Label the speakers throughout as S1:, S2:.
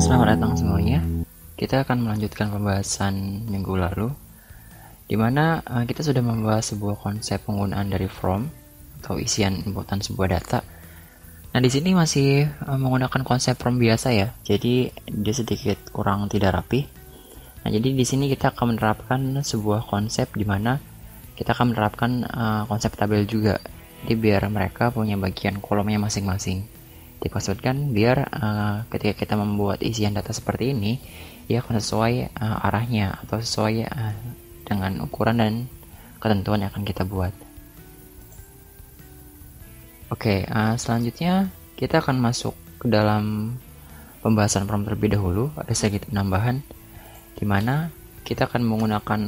S1: Selamat datang semuanya. Kita akan melanjutkan pembahasan minggu lalu, di mana kita sudah membahas sebuah konsep penggunaan dari from atau isian inputan sebuah data. Nah, di sini masih menggunakan konsep from biasa ya. Jadi dia sedikit kurang tidak rapi. Nah, jadi di sini kita akan menerapkan sebuah konsep di mana kita akan menerapkan konsep tabel juga. Jadi biar mereka punya bagian kolomnya masing-masing. Dimaksudkan biar ketika kita membuat isian data seperti ini, dia akan sesuai arahnya atau sesuai dengan ukuran dan ketentuan yang akan kita buat. Oke, selanjutnya kita akan masuk ke dalam pembahasan from terlebih dahulu. Ada sedikit penambahan di mana kita akan menggunakan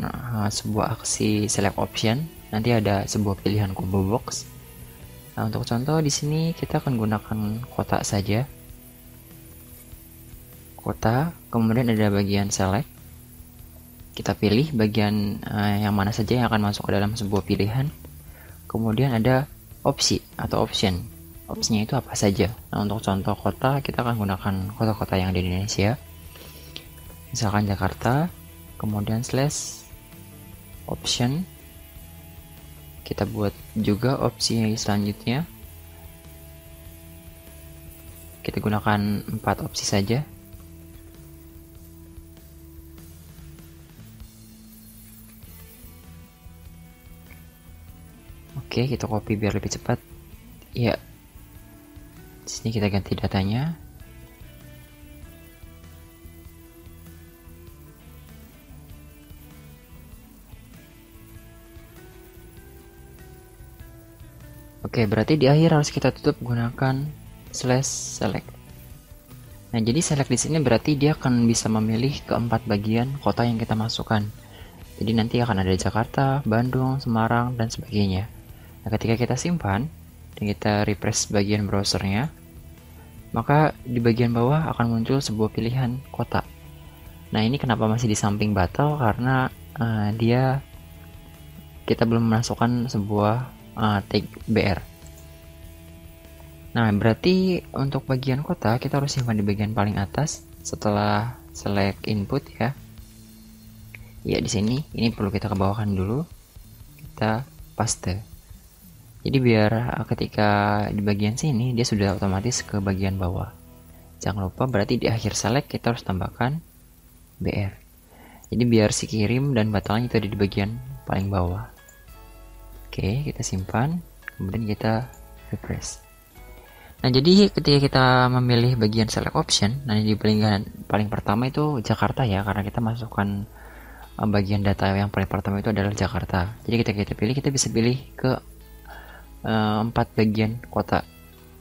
S1: sebuah aksi select option. Nanti ada sebuah pilihan combo box. Nah, untuk contoh di sini kita akan gunakan kotak saja. Kotak, kemudian ada bagian select. Kita pilih bagian yang mana saja yang akan masuk ke dalam sebuah pilihan. Kemudian ada opsi atau option. Opsinya itu apa saja. Nah, untuk contoh kota, kita akan gunakan kota-kota yang ada di Indonesia. Misalkan Jakarta, kemudian slash option. Kita buat juga opsi selanjutnya. Kita gunakan 4 opsi saja. Oke, kita copy biar lebih cepat. Ya. Di sini kita ganti datanya. Oke, berarti di akhir harus kita tutup gunakan slash select. Nah, jadi select di sini berarti dia akan bisa memilih keempat bagian kota yang kita masukkan. Jadi nanti akan ada Jakarta, Bandung, Semarang, dan sebagainya. Nah, ketika kita simpan dan kita refresh bagian browsernya, maka di bagian bawah akan muncul sebuah pilihan kota. Nah, ini kenapa masih di samping bottle? Karena kita belum memasukkan sebuah tag BR. Nah, berarti untuk bagian kota kita harus simpan di bagian paling atas setelah select input ya. Ya, di sini ini perlu kita kebawahkan dulu. Kita paste. Jadi biar ketika di bagian sini dia sudah otomatis ke bagian bawah. Jangan lupa berarti di akhir select kita harus tambahkan BR. Jadi biar si kirim dan batalnya itu ada di bagian paling bawah. Oke, kita simpan, kemudian kita refresh. Nah, jadi ketika kita memilih bagian select option, nah di paling pertama itu Jakarta ya, karena kita masukkan bagian data yang paling pertama itu adalah Jakarta. Jadi ketika kita pilih, kita bisa pilih ke 4 bagian kota.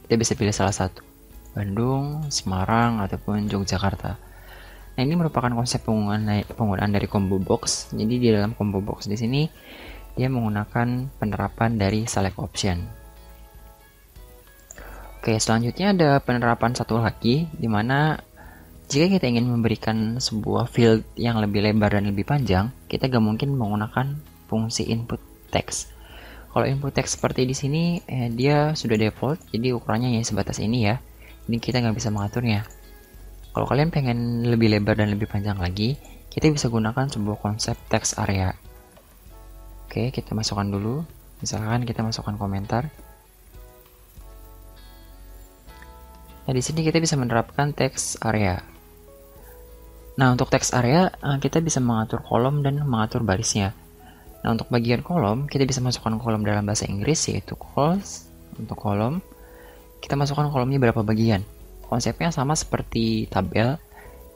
S1: Kita bisa pilih salah satu, Bandung, Semarang, ataupun Yogyakarta. Nah, ini merupakan konsep penggunaan dari combo box. Jadi di dalam combo box di sini dia menggunakan penerapan dari select option. Oke, selanjutnya ada penerapan satu lagi, di mana jika kita ingin memberikan sebuah field yang lebih lebar dan lebih panjang, kita gak mungkin menggunakan fungsi input text. Kalau input text seperti di sini, dia sudah default, jadi ukurannya ya sebatas ini ya. Ini kita nggak bisa mengaturnya. Kalau kalian pengen lebih lebar dan lebih panjang lagi, kita bisa gunakan sebuah konsep text area. Oke, kita masukkan dulu. Misalkan kita masukkan komentar. Nah, di sini kita bisa menerapkan text area. Nah, untuk text area, kita bisa mengatur kolom dan mengatur barisnya. Nah, untuk bagian kolom, kita bisa masukkan kolom dalam bahasa Inggris, yaitu calls. Untuk kolom, kita masukkan kolomnya berapa bagian. Konsepnya sama seperti tabel.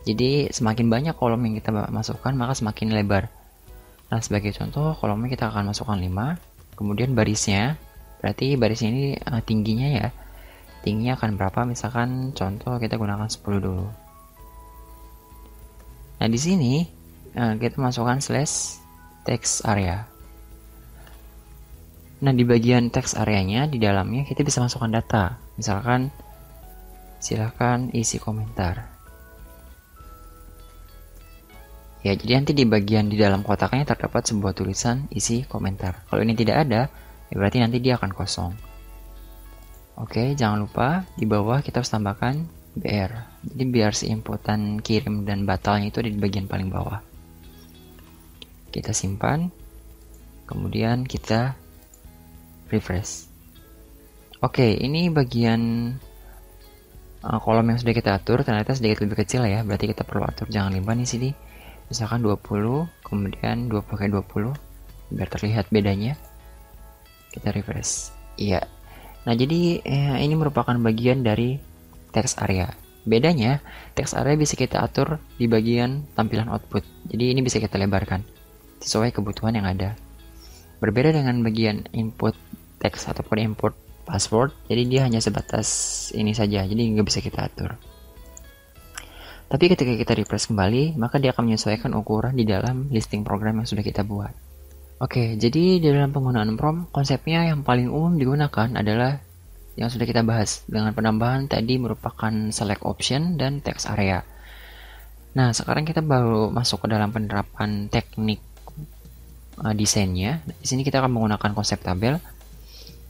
S1: Jadi, semakin banyak kolom yang kita masukkan, maka semakin lebar. Nah, sebagai contoh, kolomnya kita akan masukkan 5. Kemudian barisnya, berarti barisnya ini tingginya ya. Tingginya akan berapa? Misalkan contoh kita gunakan 10 dulu. Nah, di sini kita masukkan slash text area. Nah, di bagian text areanya, di dalamnya kita bisa masukkan data. Misalkan, silahkan isi komentar. Ya, jadi nanti di bagian di dalam kotaknya terdapat sebuah tulisan isi komentar. Kalau ini tidak ada, ya berarti nanti dia akan kosong. Oke, jangan lupa di bawah kita harus tambahkan BR. Jadi biar si inputan kirim dan batalnya itu ada di bagian paling bawah. Kita simpan, kemudian kita refresh. Oke, ini bagian kolom yang sudah kita atur ternyata sedikit lebih kecil ya, berarti kita perlu atur jangan lupa di sini. Misalkan 20, kemudian 20 biar terlihat bedanya. Kita refresh. Iya. Nah, jadi ini merupakan bagian dari text area. Bedanya, text area bisa kita atur di bagian tampilan output. Jadi ini bisa kita lebarkan sesuai kebutuhan yang ada. Berbeda dengan bagian input text ataupun input password, jadi dia hanya sebatas ini saja, jadi nggak bisa kita atur. Tapi ketika kita refresh kembali, maka dia akan menyesuaikan ukuran di dalam listing program yang sudah kita buat. Oke, jadi di dalam penggunaan prompt, konsepnya yang paling umum digunakan adalah yang sudah kita bahas, dengan penambahan tadi merupakan select option dan text area. Nah, sekarang kita baru masuk ke dalam penerapan teknik desainnya. Di sini kita akan menggunakan konsep tabel.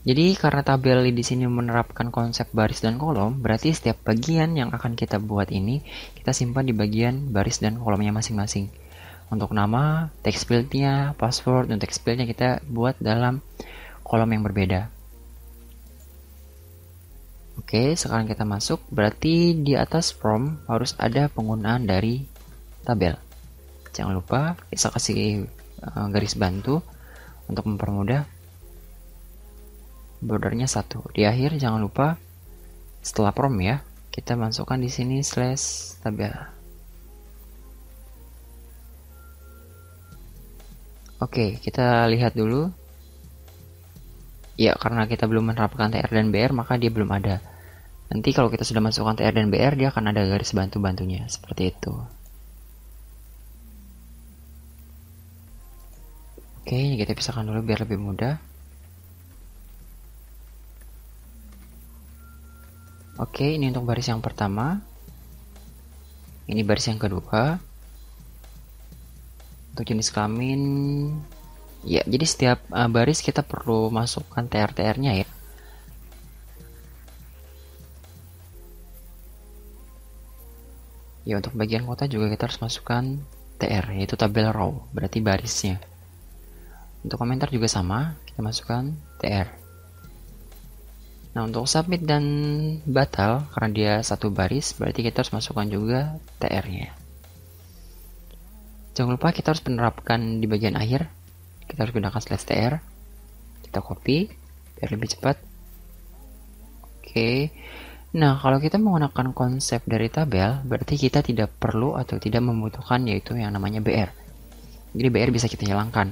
S1: Jadi karena tabel di sini menerapkan konsep baris dan kolom, berarti setiap bagian yang akan kita buat ini kita simpan di bagian baris dan kolomnya masing-masing. Untuk nama, text fieldnya, password, dan text fieldnya kita buat dalam kolom yang berbeda. Oke, sekarang kita masuk. Berarti di atas form harus ada penggunaan dari tabel. Jangan lupa bisa kasih garis bantu untuk mempermudah. Bordernya 1. Di akhir jangan lupa setelah prom ya, kita masukkan di sini slash tabel. Oke, kita lihat dulu. Ya, karena kita belum menerapkan TR dan BR, maka dia belum ada. Nanti kalau kita sudah masukkan TR dan BR, dia akan ada garis bantu-bantunya, seperti itu. Oke, ini kita pisahkan dulu biar lebih mudah. Oke, ini untuk baris yang pertama. Ini baris yang kedua. Untuk jenis kelamin, ya, jadi setiap baris kita perlu masukkan TR-TR-nya ya. Ya, untuk bagian kota juga kita harus masukkan TR, yaitu tabel row, berarti barisnya. Untuk komentar juga sama, kita masukkan TR. Nah, untuk submit dan batal, karena dia satu baris, berarti kita harus masukkan juga TR-nya. Jangan lupa kita harus menerapkan di bagian akhir. Kita harus gunakan slash TR. Kita copy, biar lebih cepat. Oke. Nah, kalau kita menggunakan konsep dari tabel, berarti kita tidak perlu atau tidak membutuhkan yaitu yang namanya BR. Jadi BR bisa kita hilangkan.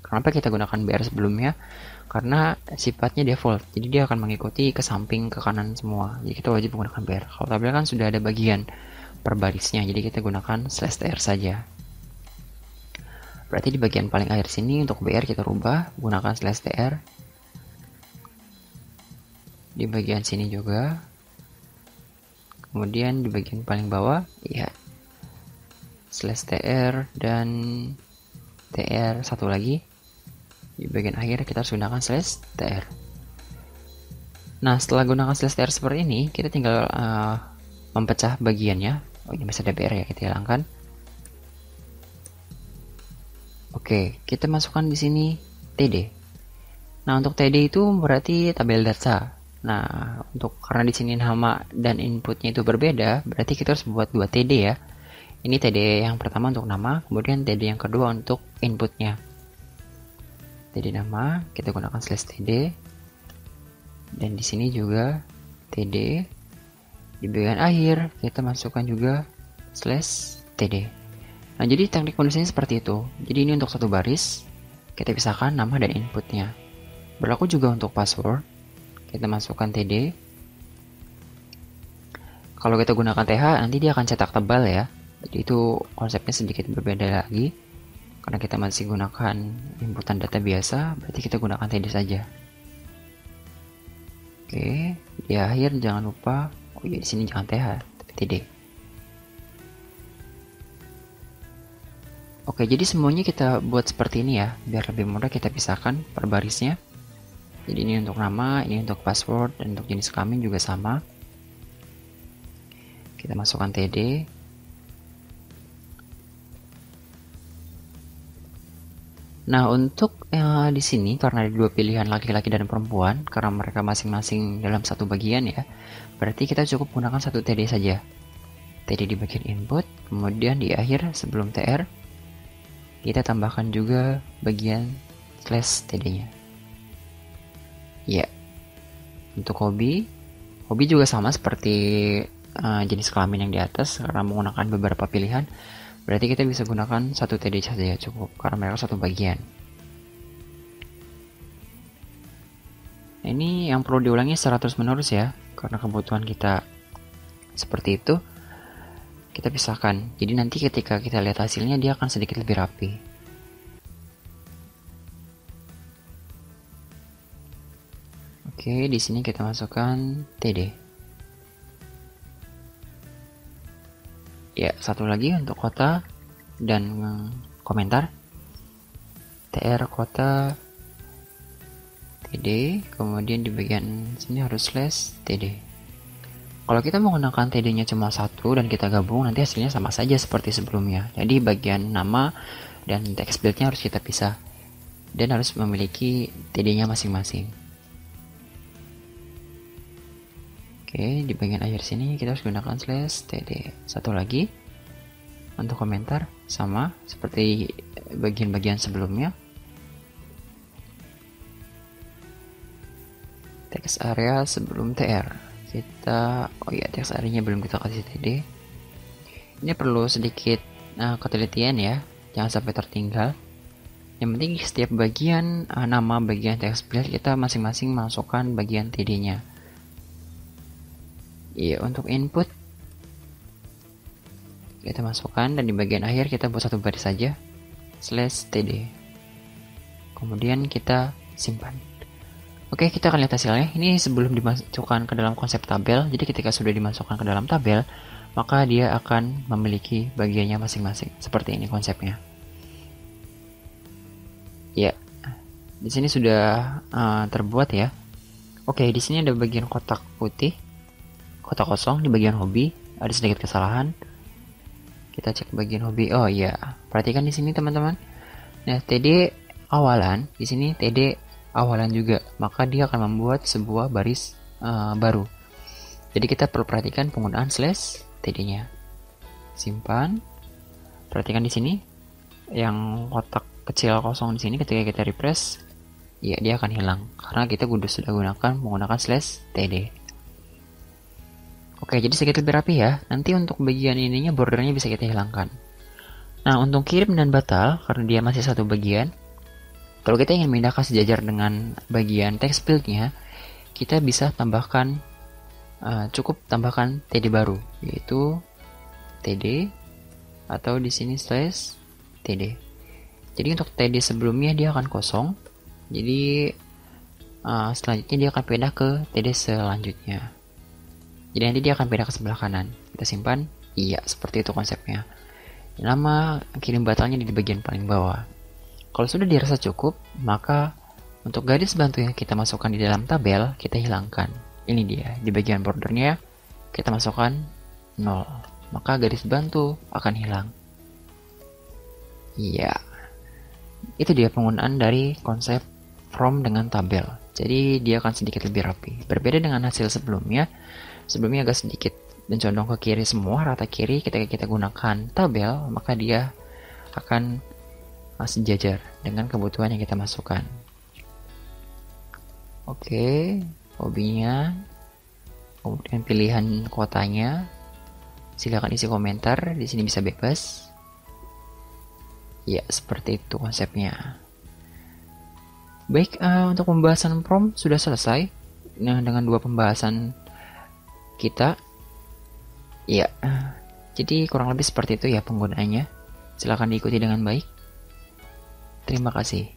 S1: Kenapa kita gunakan BR sebelumnya? Karena sifatnya default, jadi dia akan mengikuti ke samping, ke kanan semua. Jadi kita wajib menggunakan BR. Kalau tabel kan sudah ada bagian per barisnya, jadi kita gunakan slash TR saja. Berarti di bagian paling akhir sini untuk BR kita rubah, gunakan slash TR. Di bagian sini juga. Kemudian di bagian paling bawah, ya, slash TR dan TR satu lagi. Di bagian akhir kita harus gunakan slash TR. Nah, setelah gunakan slash TR seperti ini, kita tinggal mempecah bagiannya. Oh, ini masih ada BR ya, kita hilangkan. Oke, kita masukkan di sini TD. Nah, untuk TD itu berarti tabel data. Nah, untuk karena di sini nama dan inputnya itu berbeda, berarti kita harus buat 2 TD ya. Ini TD yang pertama untuk nama, kemudian TD yang kedua untuk inputnya. TD nama, kita gunakan slash TD. Dan di sini juga TD. Di bagian akhir, kita masukkan juga slash TD. Nah, jadi teknik penulisannya seperti itu. Jadi ini untuk satu baris, kita pisahkan nama dan inputnya. Berlaku juga untuk password. Kita masukkan TD. Kalau kita gunakan TH, nanti dia akan cetak tebal ya. Jadi itu konsepnya sedikit berbeda lagi. Karena kita masih gunakan inputan data biasa, berarti kita gunakan TD saja. Oke, di akhir jangan lupa, oh ya di sini jangan TH, tapi TD. Oke, jadi semuanya kita buat seperti ini ya, biar lebih mudah kita pisahkan per barisnya. Jadi ini untuk nama, ini untuk password, dan untuk jenis kelamin juga sama. Kita masukkan TD. Nah, untuk di sini karena ada dua pilihan laki-laki dan perempuan, karena mereka masing-masing dalam satu bagian ya, berarti kita cukup gunakan satu TD saja. TD di bagian input, kemudian di akhir sebelum TR, kita tambahkan juga bagian slash TD-nya. Ya, untuk hobi juga sama seperti jenis kelamin yang di atas, karena menggunakan beberapa pilihan. Berarti kita bisa gunakan satu TD saja cukup, karena mereka satu bagian. Nah, ini yang perlu diulangi secara terus menerus ya, karena kebutuhan kita seperti itu. Kita pisahkan, jadi nanti ketika kita lihat hasilnya dia akan sedikit lebih rapi. Oke, di sini kita masukkan TD. Ya, satu lagi untuk kota dan komentar. TR kota TD, kemudian di bagian sini harus slash TD. Kalau kita menggunakan TD-nya cuma satu dan kita gabung, nanti hasilnya sama saja seperti sebelumnya. Jadi bagian nama dan text build-nya harus kita pisah dan harus memiliki TD-nya masing-masing. Oke, di bagian akhir sini kita harus gunakan slash TD. Satu lagi untuk komentar sama seperti bagian-bagian sebelumnya. Text area sebelum TR. Text area-nya belum kita kasih TD. Ini perlu sedikit ketelitian ya, jangan sampai tertinggal. Yang penting setiap bagian nama bagian text build kita masing-masing masukkan bagian TD-nya. Iya, untuk input kita masukkan dan di bagian akhir kita buat satu baris saja slash TD. Kemudian kita simpan. Oke, kita akan lihat hasilnya. Ini sebelum dimasukkan ke dalam konsep tabel. Jadi ketika sudah dimasukkan ke dalam tabel, maka dia akan memiliki bagiannya masing-masing. Seperti ini konsepnya. Ya, di sini sudah terbuat ya. Oke, di sini ada bagian kotak putih, kotak kosong. Di bagian hobi ada sedikit kesalahan. Kita cek bagian hobi. Oh iya, perhatikan di sini teman-teman. Nah, TD awalan di sini TD awalan juga, maka dia akan membuat sebuah baris baru. Jadi kita perlu perhatikan penggunaan slash TD-nya. Simpan. Perhatikan di sini yang kotak kecil kosong di sini ketika kita refresh, ya dia akan hilang karena kita sudah gunakan menggunakan slash TD. Oke, jadi sedikit lebih rapi ya. Nanti untuk bagian ininya bordernya bisa kita hilangkan. Nah, untuk kirim dan batal karena dia masih satu bagian. Kalau kita ingin memindahkan sejajar dengan bagian text build-nya, kita bisa tambahkan cukup tambahkan TD baru, yaitu TD atau di sini slash TD. Jadi untuk TD sebelumnya dia akan kosong. Jadi selanjutnya dia akan pindah ke TD selanjutnya. Jadi nanti dia akan pindah ke sebelah kanan. Kita simpan. Iya, seperti itu konsepnya. Nama kirim batalnya di bagian paling bawah. Kalau sudah dirasa cukup, maka untuk garis bantu yang kita masukkan di dalam tabel, kita hilangkan. Ini dia, di bagian bordernya, kita masukkan 0. Maka garis bantu akan hilang. Iya. Itu dia penggunaan dari konsep from dengan tabel. Jadi dia akan sedikit lebih rapi. Berbeda dengan hasil sebelumnya. Sebelumnya agak sedikit mencondong ke kiri semua, rata kiri. Ketika kita gunakan tabel, maka dia akan sejajar dengan kebutuhan yang kita masukkan. Oke, hobinya, kemudian pilihan kotanya. Silakan isi komentar, di sini bisa bebas. Ya, seperti itu konsepnya. Baik, untuk pembahasan prompt sudah selesai. Nah, dengan 2 pembahasan kita. Ya, jadi kurang lebih seperti itu ya penggunaannya. Silakan diikuti dengan baik. Terima kasih.